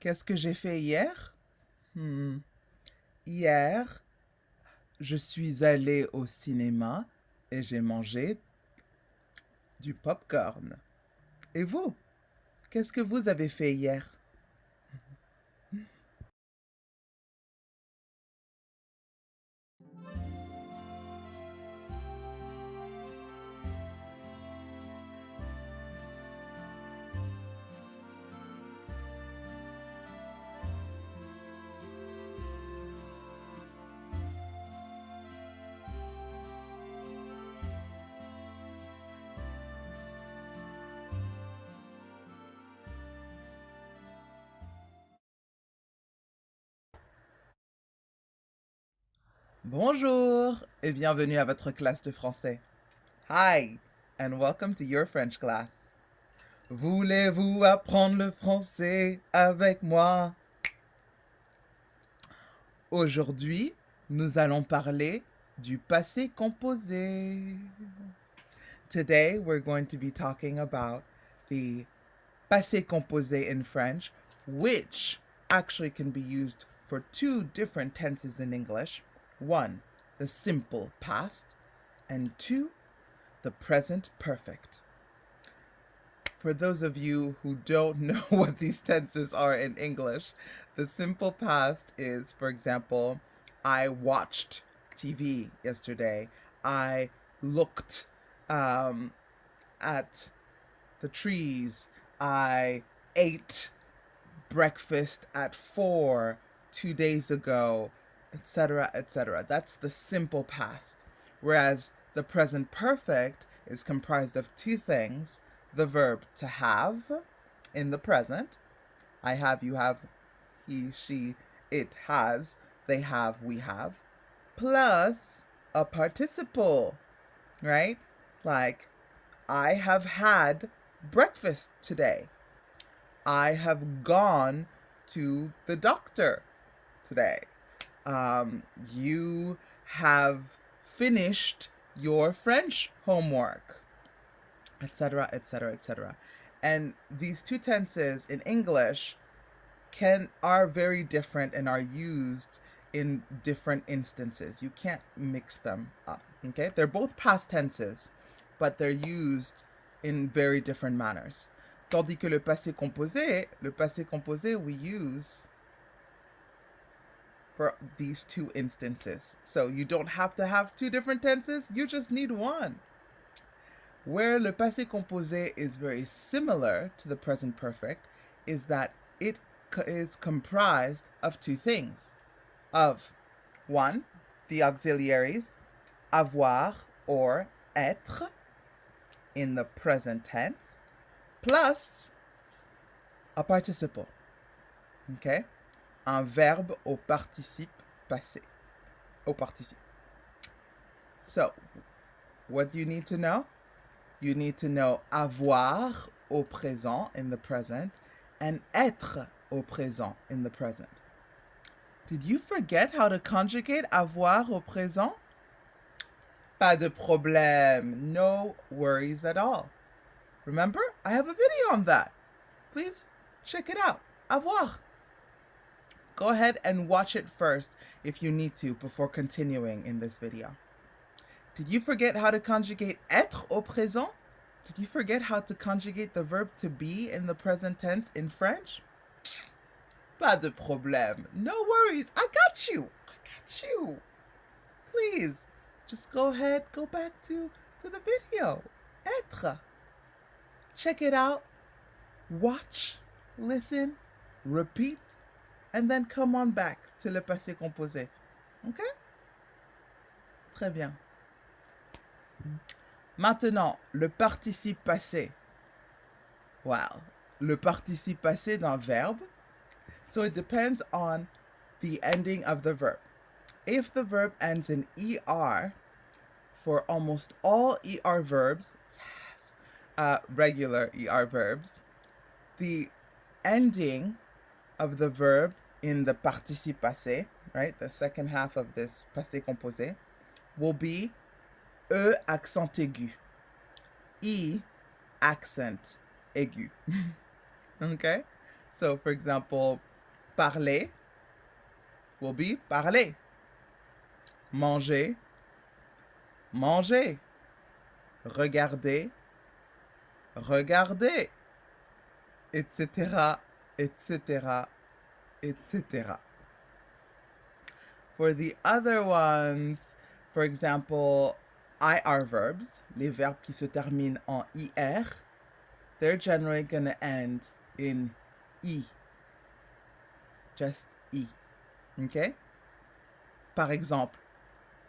Qu'est-ce que j'ai fait hier? Hier, je suis allée au cinéma et j'ai mangé du popcorn. Et vous? Qu'est-ce que vous avez fait hier? Bonjour et bienvenue à votre classe de français. Hi and welcome to your French class. Voulez-vous apprendre le français avec moi? Aujourd'hui, nous allons parler du passé composé. Today, we're going to be talking about the Passé Composé in French, which actually can be used for two different tenses in English. One, the simple past, and two, the present perfect. For those of you who don't know what these tenses are in English, the simple past is, for example, I watched TV yesterday. I looked at the trees. I ate breakfast at 4 2 days ago, etc., etc. That's the simple past. Whereas the present perfect is comprised of two things: the verb to have in the present. I have, you have, he, she, it has, they have, we have, plus a participle, right? Like, I have had breakfast today. I have gone to the doctor today. You have finished your French homework, etc., etc., etc. And these two tenses in English are very different and are used in different instances. You can't mix them up, okay? They're both past tenses, but they're used in very different manners. Tandis que le passé composé we use for these two instances. So you don't have to have two different tenses, you just need one. Where le passé composé is very similar to the present perfect is that it is comprised of two things. Of one, the auxiliaries, avoir or être in the present tense, plus a participle. Okay? Un verbe au participe passé. Au participe. So, what do you need to know? You need to know avoir au présent in the present and être au présent in the present. Did you forget how to conjugate avoir au présent? Pas de problème. No worries at all. Remember, I have a video on that. Please check it out. Avoir. Go ahead and watch it first if you need to before continuing in this video. Did you forget how to conjugate être au présent? Did you forget how to conjugate the verb to be in the present tense in French? Pas de problème. No worries. I got you. Please, just go ahead, go back to the video. Être. Check it out. Watch, listen, repeat, and then come on back to le passé composé. Okay? Très bien. Maintenant, le participe passé. Well, le participe passé d'un verbe. So it depends on the ending of the verb. If the verb ends in ER, for almost all ER verbs, regular ER verbs, the ending of the verb in the participe passé, right, the second half of this passé composé, will be E accent aigu. E accent aigu. Okay? So, for example, Parler will be parler. Manger, manger. Regarder, regarder. Etc., etc., etc. For the other ones, for example, are verbs, les verbes qui se terminent en IR, they're generally going to end in I. Just I. Okay? Par exemple,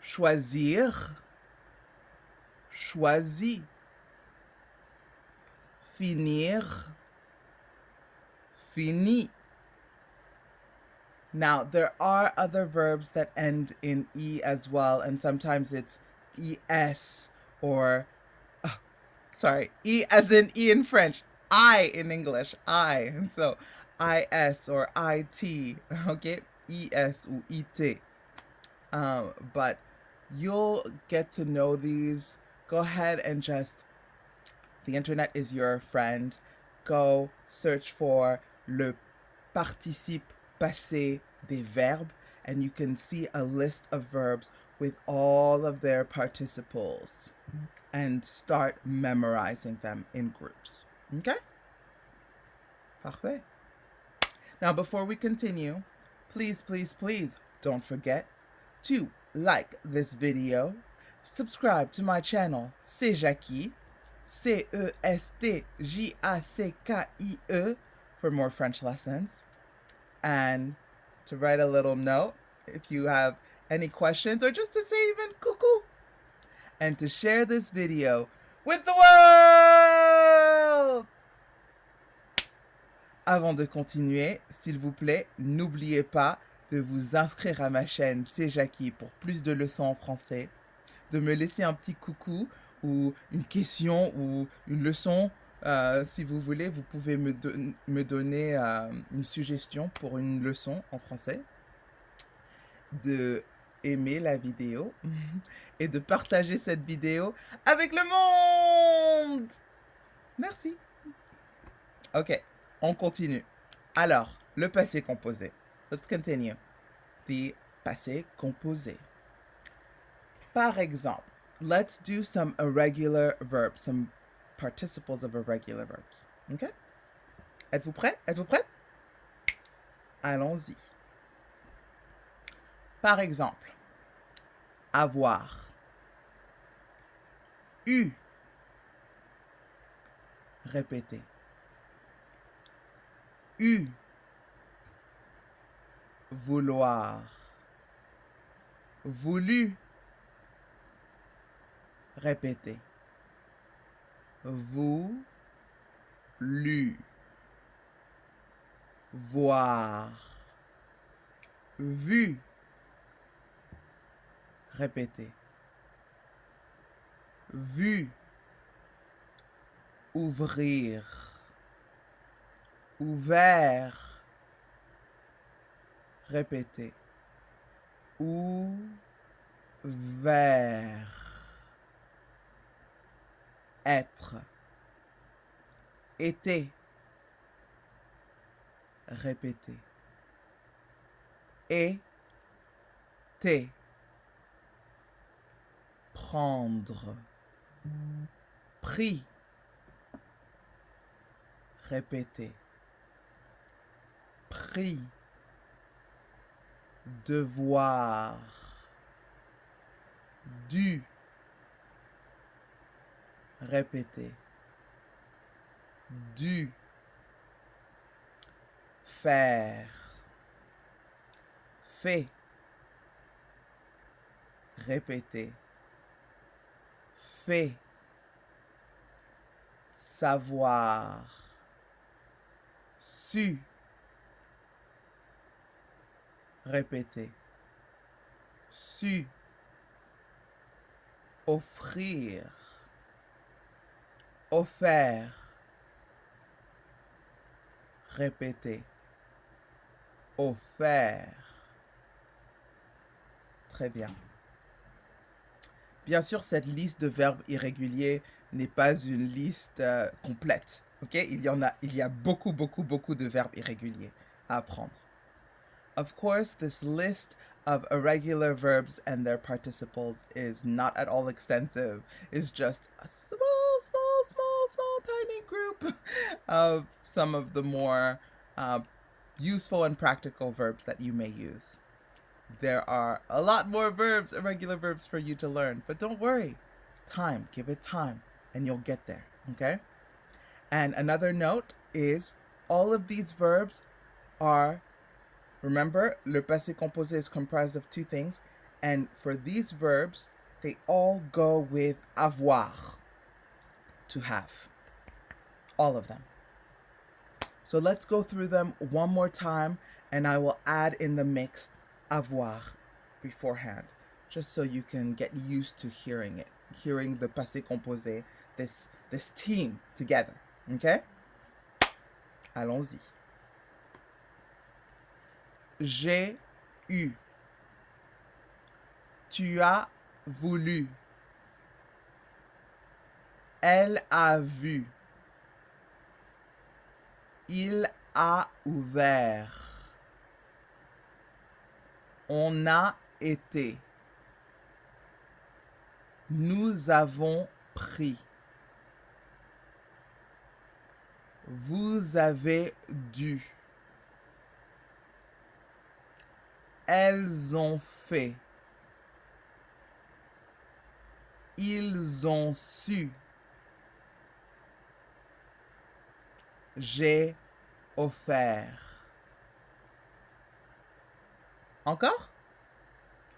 choisir, choisi. Finir, fini. Now, there are other verbs that end in E as well, and sometimes it's ES or, E as in E in French, I in English, I. So, IS or IT, okay? ES or IT. But you'll get to know these. Go ahead and the internet is your friend. Go search for le participe passé des verbes, and you can see a list of verbs with all of their participles and start memorizing them in groups. Okay? Parfait. Now, before we continue, please, please, please don't forget to like this video, subscribe to my channel, C'est Jackie, CESTJACKIE, for more French lessons, and to write a little note if you have any questions or just to say even coucou, and to share this video with the world. Avant de continuer, s'il vous plaît, n'oubliez pas de vous inscrire à ma chaîne C'est Jackie pour plus de leçons en français, de me laisser un petit coucou ou une question ou une leçon. Si vous voulez, vous pouvez me donner une suggestion pour une leçon en français, de aimer la vidéo et de partager cette vidéo avec le monde. Merci. Ok, on continue. Alors, le passé composé. Let's continue. The passé composé. Par exemple, let's do some irregular verbs, some participles of irregular verbs. Okay? Êtes-vous prêts? Êtes-vous prêts? Allons-y. Par exemple, avoir. Eu. Répétez. Eu. Vouloir. Voulu. Répétez. Voulu. Voir. Vu. Répétez. Vu. Ouvrir. Ouvert. Répétez. Ouvert. Être. Été. Répétez. Été. Prendre. Pris. Répétez. Pris. Devoir. Dû. Répétez. Dû. Faire. Fait. Répétez. Fait. Savoir. Su. Répétez. Su. Offrir. Offert. Répétez. Offert. Très bien. Bien sûr, cette liste de verbes irréguliers n'est pas une liste complète. Ok? Il y a beaucoup de verbes irréguliers à apprendre. Of course, this list of irregular verbs and their participles is not at all extensive. It's just a small, tiny group of some of the more useful and practical verbs that you may use. There are a lot more verbs, irregular verbs for you to learn, but don't worry. Give it time, and you'll get there, okay? And another note is all of these verbs are, remember, le passé composé is comprised of two things, and for these verbs, they all go with avoir, to have. All of them. So let's go through them one more time, and I will add in the mix avoir beforehand, just so you can get used to hearing it, hearing the passé composé, this team together, okay? Allons-y. J'ai eu. Tu as voulu. Elle a vu. Il a ouvert. On a été. Nous avons pris. Vous avez dû. Elles ont fait. Ils ont su. J'ai offert. Encore?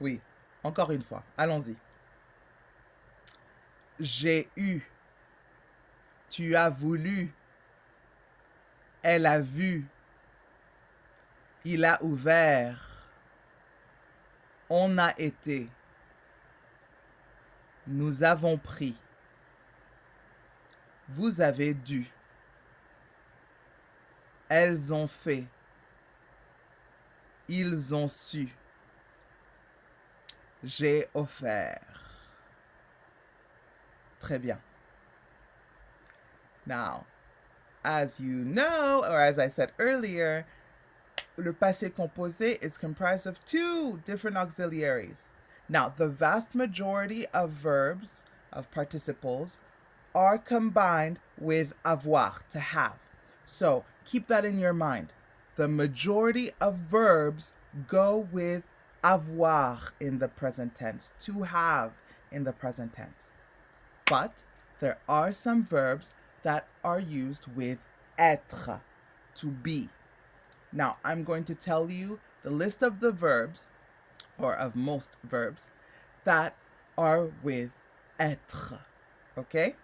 Oui, encore une fois. Allons-y. J'ai eu. Tu as voulu. Elle a vu. Il a ouvert. On a été. Nous avons pris. Vous avez dû. Elles ont fait. Ils ont su. J'ai offert. Très bien. Now, as you know, or as I said earlier, le passé composé is comprised of two different auxiliaries. Now, the vast majority of verbs, of participles, are combined with avoir, to have. So keep that in your mind. The majority of verbs go with avoir in the present tense, to have in the present tense. But there are some verbs that are used with être, to be. Now, I'm going to tell you the list of the verbs, or of most verbs, that are with être. Okay?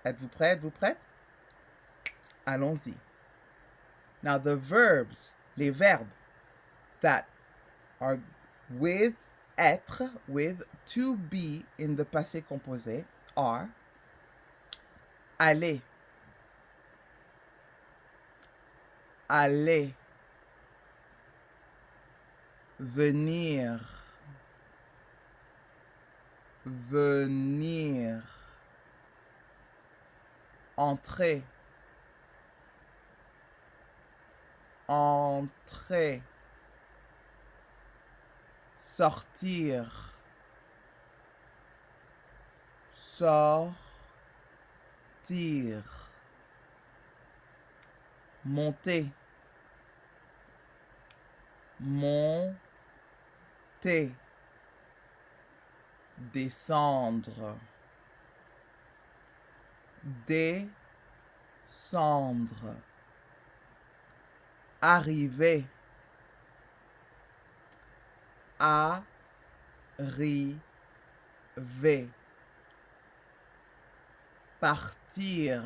Êtes-vous prêts? Êtes-vous prêtes? Allons-y. Now, the verbs, les verbes that are with être, with to be in the passé composé are aller, aller, venir, venir, entrer, entrer, sortir, sortir, monter, monter, descendre, descendre, arriver, arriver, partir,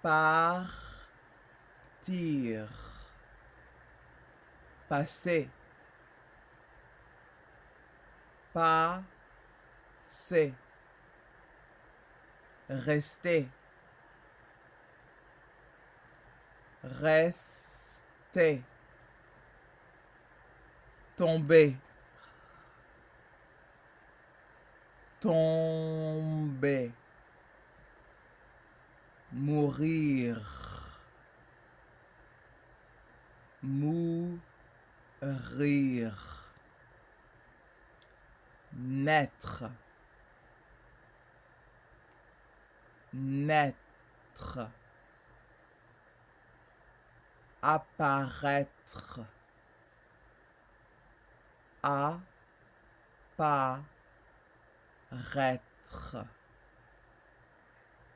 partir, passer, passer, rester, rester, tomber, tomber, mourir, mourir, naître, naître, apparaître, apparaître,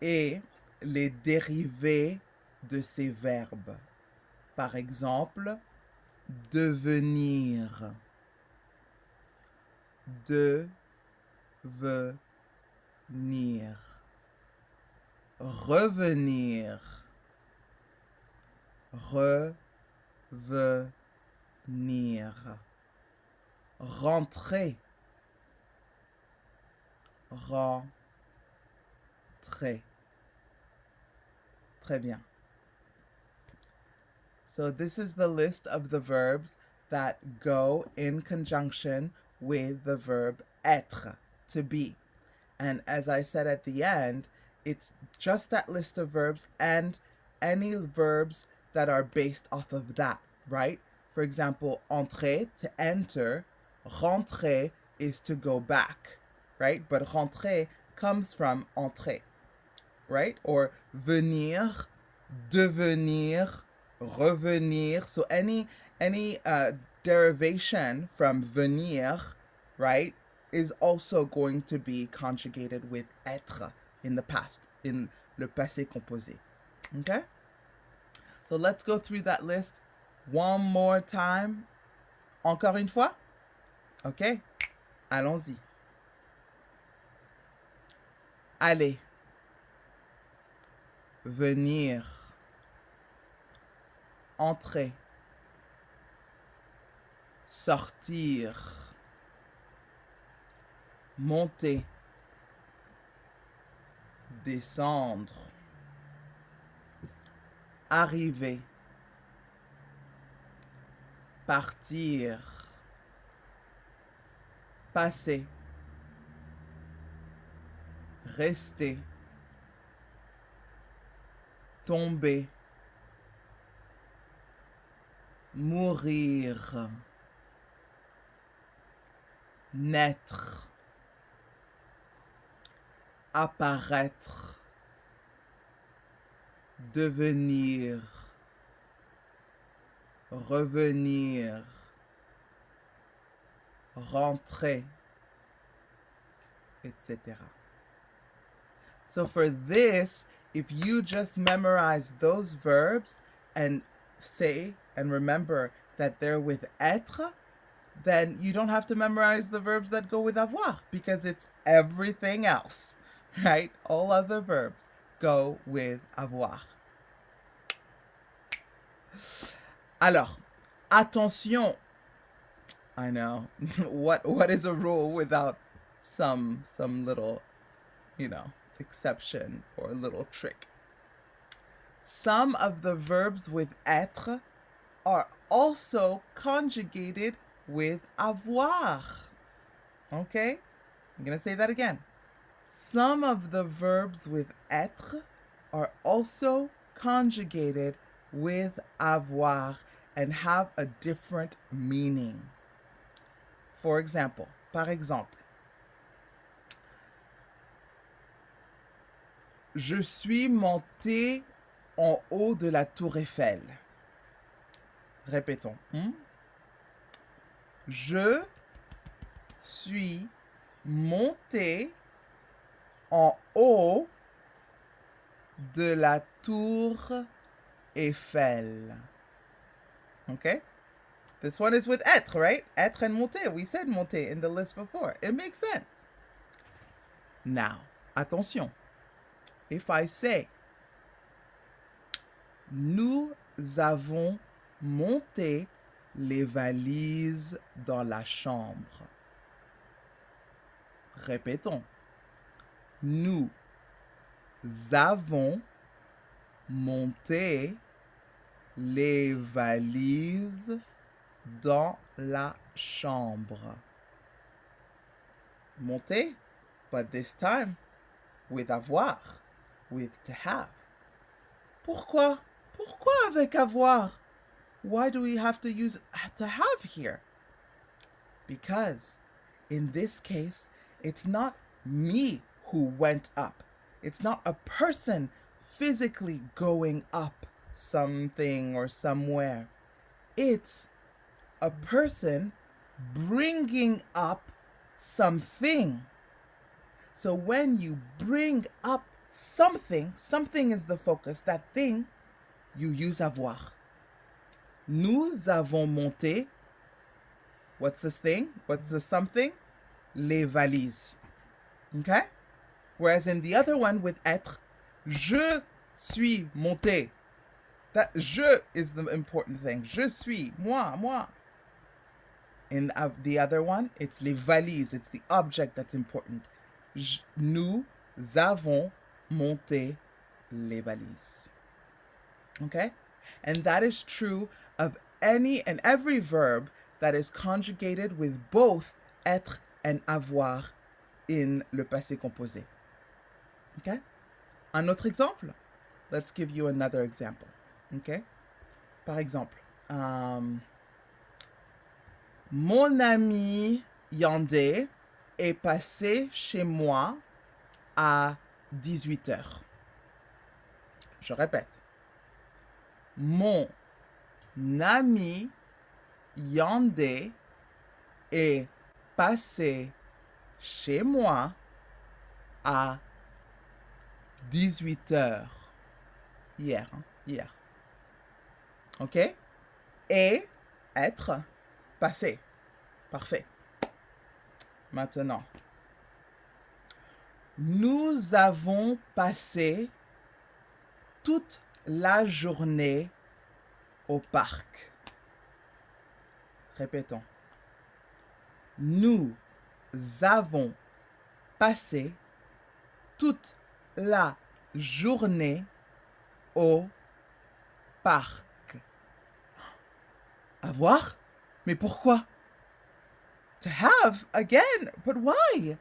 et les dérivés de ces verbes. Par exemple, devenir, devenir, revenir, revenir, rentrer, rentrer. Très bien. So this is the list of the verbs that go in conjunction with the verb être, to be. And as I said at the end, it's just that list of verbs and any verbs that are based off of that, right? For example, entrer, to enter, rentrer is to go back, right? But rentrer comes from entrer, right? Or venir, devenir, revenir. So any derivation from venir, right, is also going to be conjugated with être in the past, in le passé composé. Okay? So let's go through that list one more time. Encore une fois? Okay? Allons-y. Aller. Venir. Entrer. Sortir. Monter. Descendre. Arriver. Partir. Passer. Rester. Tomber. Mourir. Naître. Apparaître. Devenir. Revenir. Rentrer, etc. So for this, if you just memorize those verbs and say and remember that they're with être, then you don't have to memorize the verbs that go with avoir because it's everything else, right? All other verbs go with avoir. Alors, attention. I know. What is a rule without some little, exception or little trick? Some of the verbs with être are also conjugated with avoir. Okay? I'm going to say that again. Some of the verbs with être are also conjugated with avoir and have a different meaning. For example, par exemple, je suis monté en haut de la tour Eiffel. Répétons. Je suis monté en haut de la tour Eiffel. Okay? This one is with être, right? Être and monter. We said monter in the list before. It makes sense. Now, attention. If I say, nous avons monté les valises dans la chambre. Répétons. Nous avons monté les valises dans la chambre. Monter, but this time with avoir, with to have. Pourquoi? Pourquoi avec avoir? why do we have to use to have here? Because in this case, it's not me who went up. It's not a person physically going up something or somewhere. It's a person bringing up something. So when you bring up something, something is the focus, that thing, you use avoir. Nous avons monté. What's this thing? What's the something? Les valises. Okay? Whereas in the other one with être, je suis monté. That je is the important thing. Je suis, moi. In the other one, it's les valises. It's the object that's important. Nous avons monté les valises. Okay? And that is true of any and every verb that is conjugated with both être and avoir in le passé composé. Okay? Un autre exemple? Let's give you another example. Okay? Par exemple, mon ami Yandé est passé chez moi à 18h. Je répète. Mon ami Yandé est passé chez moi à 18h. Hier. OK? Et être, passé. Parfait. Maintenant, nous avons passé toute la journée au parc. Répétons. Nous avons passé toute la journée au parc. Avoir? Mais pourquoi? To have again, but why?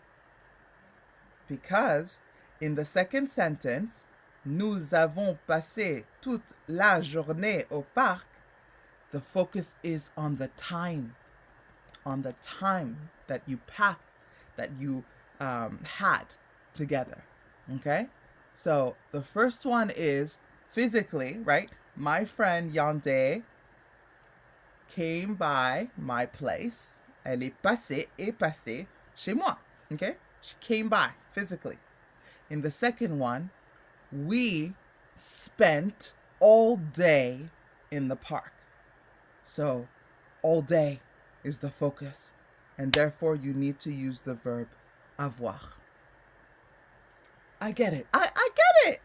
Because in the second sentence, nous avons passé toute la journée au parc, the focus is on the time that you had together. Okay? So the first one is physically, right? My friend Yandé came by my place. Elle est passée chez moi. Okay? She came by physically. In the second one, we spent all day in the park. So all day is the focus, and therefore you need to use the verb avoir. I get it. I get it.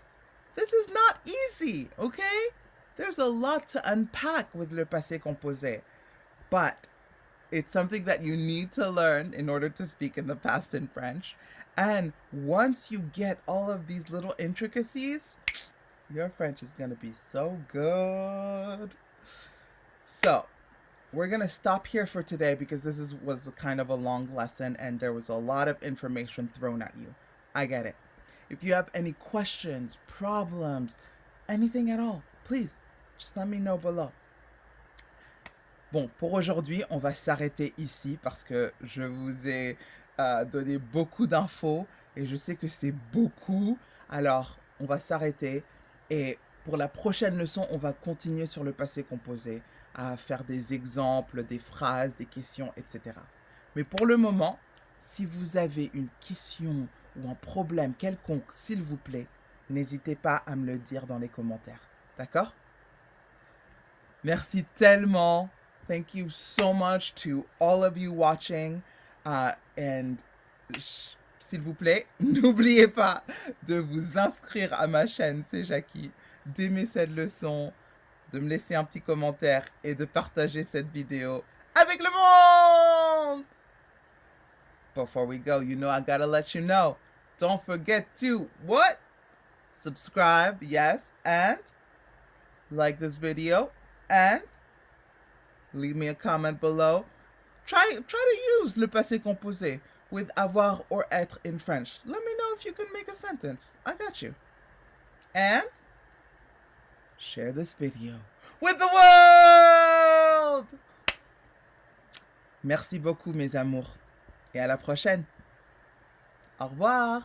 This is not easy, okay? There's a lot to unpack with le passé composé, but it's something that you need to learn in order to speak in the past in French. And once you get all of these little intricacies, your French is going to be so good. So we're going to stop here for today because this was a kind of a long lesson and there was a lot of information thrown at you. I get it. If you have any questions, problems, anything at all, please just let me know below. Bon, pour aujourd'hui, on va s'arrêter ici parce que je vous ai donné beaucoup d'infos et je sais que c'est beaucoup. Alors, on va s'arrêter et pour la prochaine leçon, on va continuer sur le passé composé, à faire des exemples, des phrases, des questions, etc. Mais pour le moment, si vous avez une question ou un problème quelconque, s'il vous plaît, n'hésitez pas à me le dire dans les commentaires. D'accord? Merci tellement. Thank you so much to all of you watching. And s'il vous plaît, n'oubliez pas de vous inscrire à ma chaîne, c'est Jackie, d'aimer cette leçon, de me laisser un petit commentaire et de partager cette vidéo avec le monde. Before we go, you know I gotta let you know. Don't forget to, what? Subscribe, yes, and like this video, and leave me a comment below. Try to use le passé composé with avoir or être in French. Let me know if you can make a sentence. I got you. And share this video with the world. Merci beaucoup, mes amours. Et à la prochaine. Au revoir.